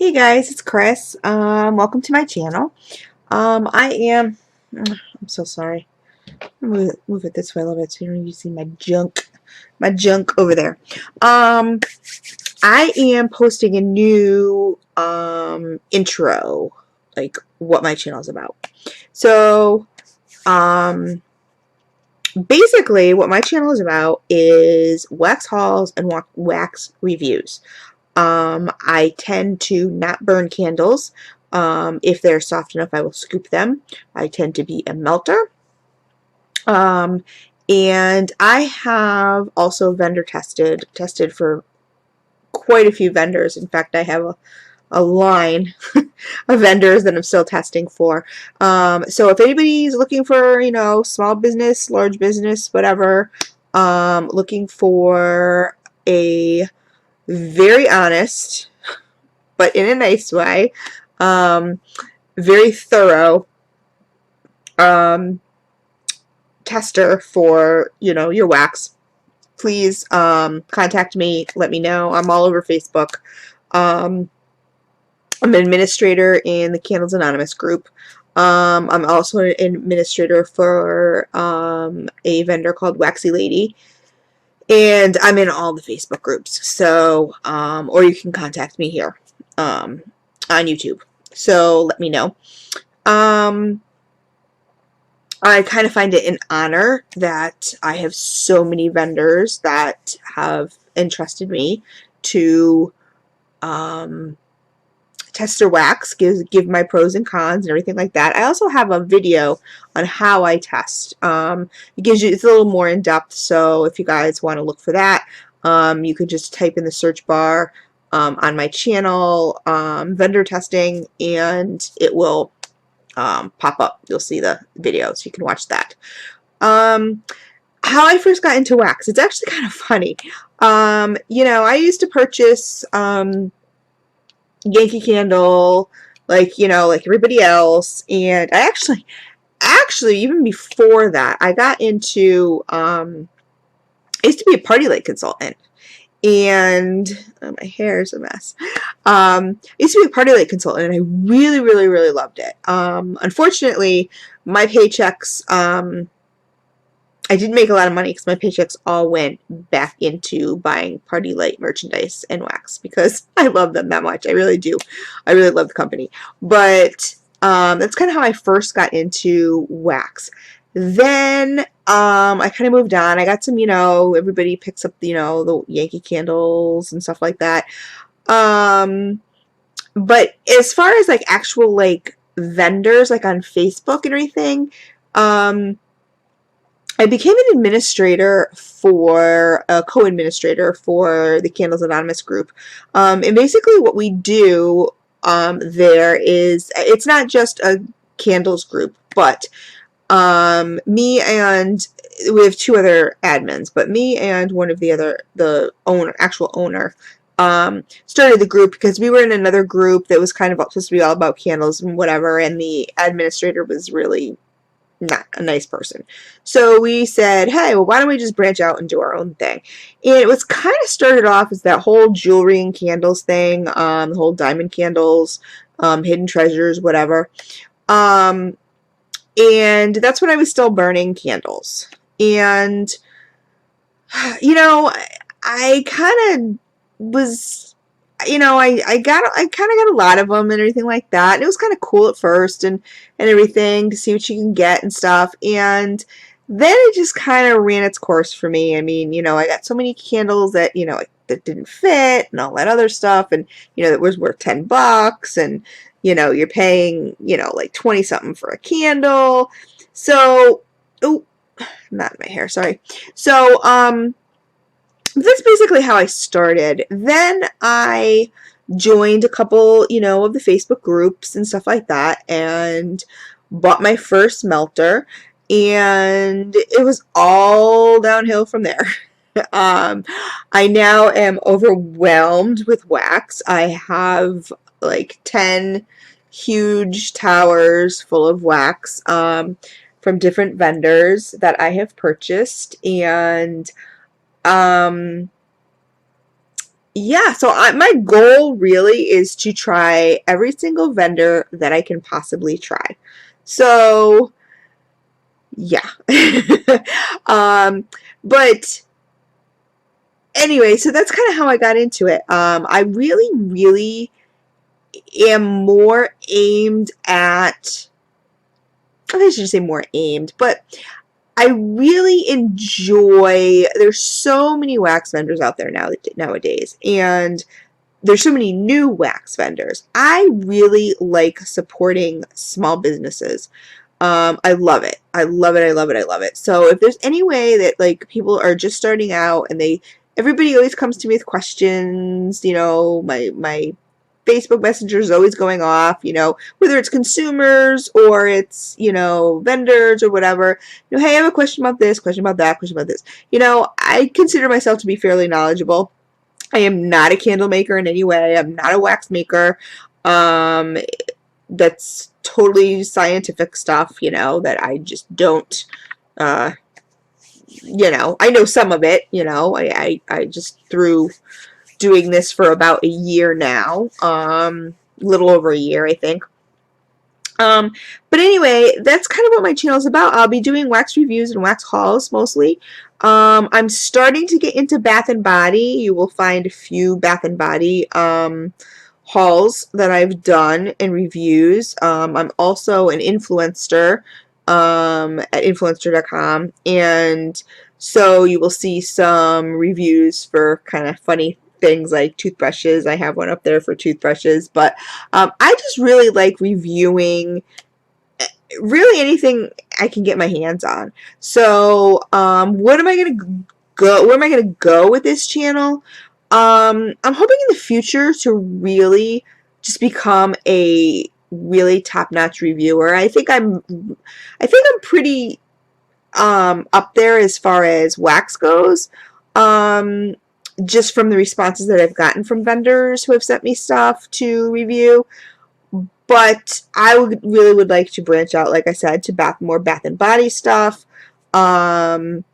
Hey guys, it's Chris. Welcome to my channel. I'm so sorry. Move it this way a little bit so you don't see my junk over there. I am posting a new intro, like what my channel is about. So, basically, what my channel is about is wax hauls and wax reviews. I tend to not burn candles. If they're soft enough, I will scoop them. I tend to be a melter. Um, and I have also vendor tested for quite a few vendors. In fact, I have a line of vendors that I'm still testing for. So if anybody's looking for, small business, large business, whatever, looking for a very honest, but in a nice way, um, very thorough um, tester for your wax, please contact me. Let me know. I'm all over Facebook. Um, I'm an administrator in the Candles Anonymous group. I'm also an administrator for a vendor called Waxy Lady. And I'm in all the Facebook groups. So, or you can contact me here on YouTube. So let me know. I kind of find it an honor that I have so many vendors that have entrusted me to test their wax, give my pros and cons and everything like that. I also have a video on how I test. It's a little more in depth, so if you guys want to look for that, you could just type in the search bar on my channel, vendor testing, and it will pop up. You'll see the video, so you can watch that. How I first got into wax, it's actually kind of funny. I used to purchase Yankee Candle, like everybody else, and I actually, even before that, I got into, I used to be a party light consultant, and my hair is a mess. I used to be a party light consultant, and I really, really, really loved it. Unfortunately, my paychecks, I didn't make a lot of money because my paychecks all went back into buying party light merchandise and wax because I love them that much. I really do. I really love the company. But that's kind of how I first got into wax. Then I kind of moved on. I got some, everybody picks up, the Yankee candles and stuff like that. But as far as like actual like vendors, like on Facebook and everything, I became an administrator for a co-administrator for the Candles Anonymous group. And basically what we do there is, it's not just a candles group, but me and we have two other admins, but me and one of the actual owner, started the group because we were in another group that was kind of supposed to be all about candles and whatever, and the administrator was really not a nice person. So we said, hey, well, why don't we just branch out and do our own thing? And it was kind of started off as that whole jewelry and candles thing, the whole diamond candles, hidden treasures, whatever. And that's when I was still burning candles. And, I kind of was, I kind of got a lot of them and everything like that. And it was kind of cool at first and everything to see what you can get and stuff. And then it just kind of ran its course for me. I mean, I got so many candles that, that didn't fit and all that other stuff. And, that was worth $10 and, you're paying, like 20 something for a candle. So, oh, not my hair, sorry. So, that's basically how I started. Then I joined a couple, of the Facebook groups and stuff like that and bought my first melter, and it was all downhill from there. I now am overwhelmed with wax. I have like 10 huge towers full of wax from different vendors that I have purchased, and um, yeah, so my goal really is to try every single vendor that I can possibly try. So, yeah. um, but anyway, so that's kind of how I got into it. I really, really am more aimed at, I should say more aimed, but I really enjoy, there's so many wax vendors out there nowadays, and there's so many new wax vendors. I really like supporting small businesses. I love it. I love it. I love it. I love it. So if there's any way that like people are just starting out and everybody always comes to me with questions, my Facebook Messenger is always going off, whether it's consumers or it's, vendors or whatever. Hey, I have a question about this, question about that, question about this. I consider myself to be fairly knowledgeable. I am not a candle maker in any way. I'm not a wax maker. Um, that's totally scientific stuff, that I just don't, uh, I know some of it, I just through doing this for about a year now, little over a year, I think. Um, but anyway, that's kind of what my channel is about. I'll be doing wax reviews and wax hauls mostly. I'm starting to get into Bath and Body. You will find a few Bath and Body hauls that I've done and reviews. I'm also an influencer at influencer.com, and so you will see some reviews for kind of funny things like toothbrushes. I have one up there for toothbrushes, but I just really like reviewing really anything I can get my hands on. So, what am I gonna go? Where am I gonna go with this channel? I'm hoping in the future to really just become a really top-notch reviewer. I think I'm pretty up there as far as wax goes. Um, just from the responses that I've gotten from vendors who have sent me stuff to review. But I really would like to branch out, like I said, to more Bath and Body stuff. Um,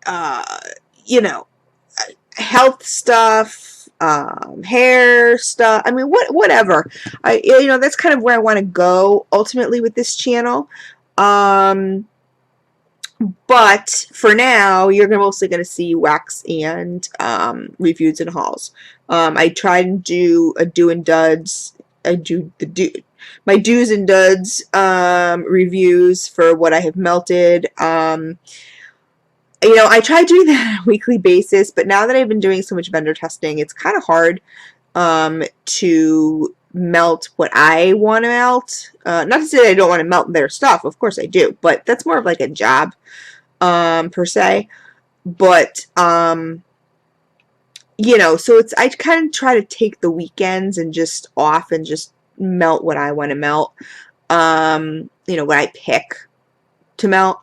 uh, you know, health stuff, hair stuff. I mean, whatever. That's kind of where I want to go ultimately with this channel. Um, but for now, you're mostly going to see wax and reviews and hauls. I try and do a do and duds. I do my do's and duds reviews for what I have melted. I try doing that on a weekly basis, but now that I've been doing so much vendor testing, it's kind of hard to melt what I want to melt. Not to say I don't want to melt their stuff. Of course I do, but that's more of like a job per se. But so I kind of try to take the weekends and just off and just melt what I want to melt. What I pick to melt.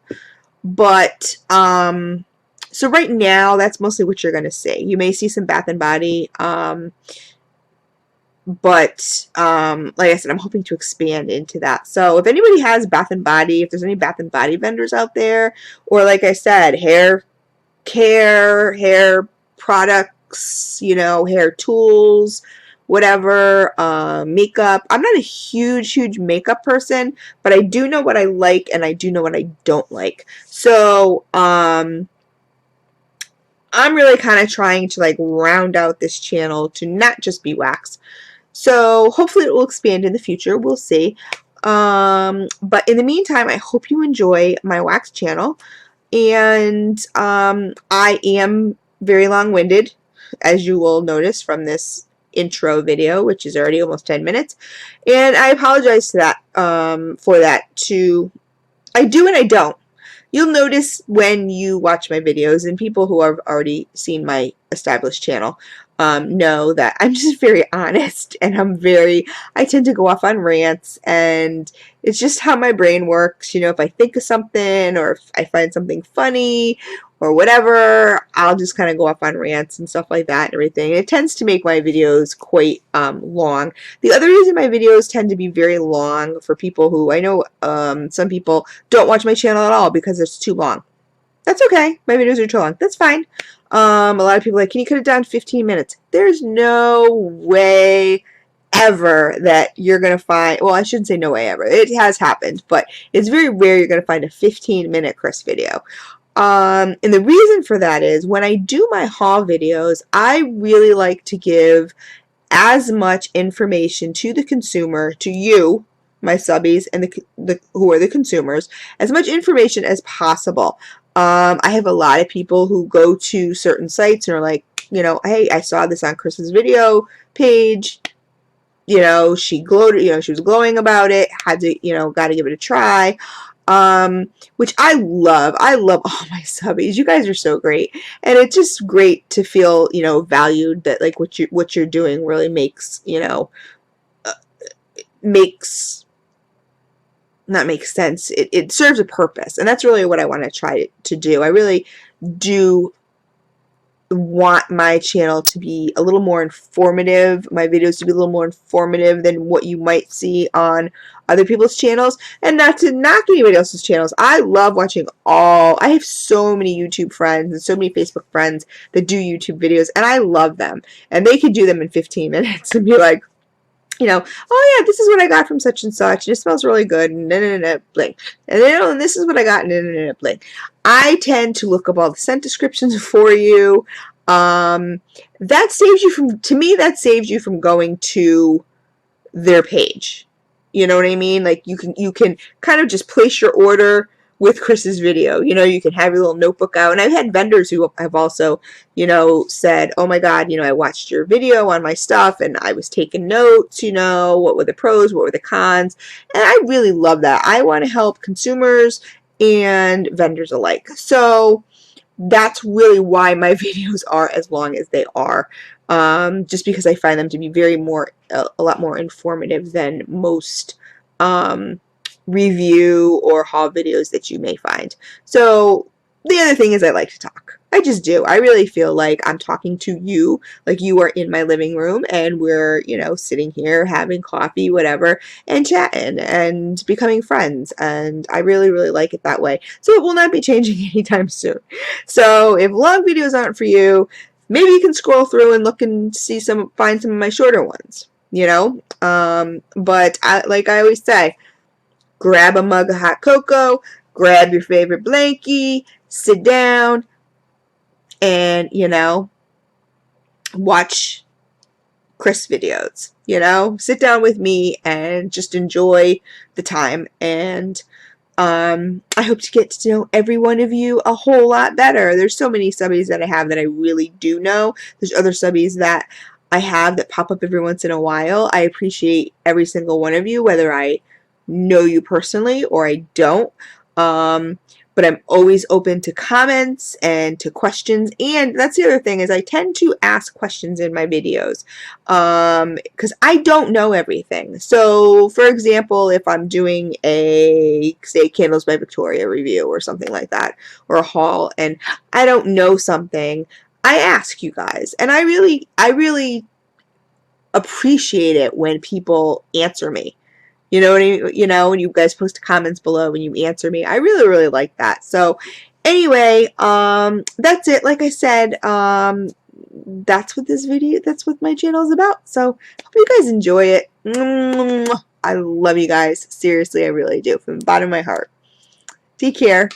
But so right now that's mostly what you're gonna see. You may see some Bath and Body, but like I said, I'm hoping to expand into that. So if anybody has Bath and Body, if there's any Bath and Body vendors out there, or like I said, hair care, hair products, hair tools, whatever, makeup. I'm not a huge makeup person, but I do know what I like and I do know what I don't like. So, I'm really kind of trying to like round out this channel to not just be wax. So hopefully it will expand in the future. We'll see. But in the meantime, I hope you enjoy my wax channel. And I am very long-winded, as you will notice from this intro video, which is already almost 10 minutes. And I apologize to that, for that. I do and I don't. You'll notice when you watch my videos, and people who have already seen my established channel know that I'm just very honest, and I tend to go off on rants, and it's just how my brain works. If I think of something or if I find something funny or whatever, I'll just kind of go off on rants and stuff like that and everything. And it tends to make my videos quite long. The other reason my videos tend to be very long for people who, I know some people don't watch my channel at all because it's too long. That's okay. My videos are too long. That's fine. A lot of people are like, can you cut it down to 15 minutes? There's no way ever that you're going to find, well, I shouldn't say no way ever. It has happened, but it's very rare you're going to find a 15-minute Chris video. And the reason for that is when I do my haul videos, I really like to give as much information to the consumer, to you, my subbies, and the who are the consumers, as much information as possible. I have a lot of people who go to certain sites and are like, you know, hey, I saw this on Chris's video page. You know, she glowed, you know, she was glowing about it, had to, you know, got to give it a try. Which I love. I love all my subbies. You guys are so great. And it's just great to feel, you know, valued, that like what you're doing really makes, you know, makes not make sense. It serves a purpose. And that's really what I want to try to do. I really do want my channel to be a little more informative, my videos to be a little more informative than what you might see on other people's channels. And not to knock anybody else's channels. I love watching I have so many YouTube friends and so many Facebook friends that do YouTube videos, and I love them. And they can do them in 15 minutes and be like, you know, oh yeah, this is what I got from such and such, and it smells really good, and blink. And then, oh, and this is what I got, and blink. I tend to look up all the scent descriptions for you. That saves you from, to me, that saves you from going to their page. You know what I mean? Like you can kind of just place your order with Chris's video. You know, you can have your little notebook out. And I've had vendors who have also, you know, said, oh my God, you know, I watched your video on my stuff and I was taking notes, you know, what were the pros, what were the cons. And I really love that. I want to help consumers and vendors alike. So that's really why my videos are as long as they are. Just because I find them to be a lot more informative than most review or haul videos that you may find. So the other thing is I like to talk. I just do. I really feel like I'm talking to you, like you are in my living room and we're, you know, sitting here having coffee, whatever, and chatting and becoming friends. And I really, really like it that way. So it will not be changing anytime soon. So if long videos aren't for you, maybe you can scroll through and look and find some of my shorter ones, you know? But like I always say, grab a mug of hot cocoa, grab your favorite blankie, sit down, and, you know, watch Chris videos. You know, sit down with me and just enjoy the time. And I hope to get to know every one of you a whole lot better. There's so many subbies that I have that I really do know. There's other subbies that I have that pop up every once in a while. I appreciate every single one of you, whether I know you personally or I don't. But I'm always open to comments and to questions. And that's the other thing, is I tend to ask questions in my videos because I don't know everything. So for example, if I'm doing a, say, Candles by Victoria review or something like that, or a haul, and I don't know something, I ask you guys. And I really appreciate it when people answer me. You know what I mean? You know, when you guys post comments below and you answer me. I really, really like that. So anyway, that's it. Like I said, that's what my channel is about. So hope you guys enjoy it. I love you guys. Seriously, I really do. From the bottom of my heart. Take care.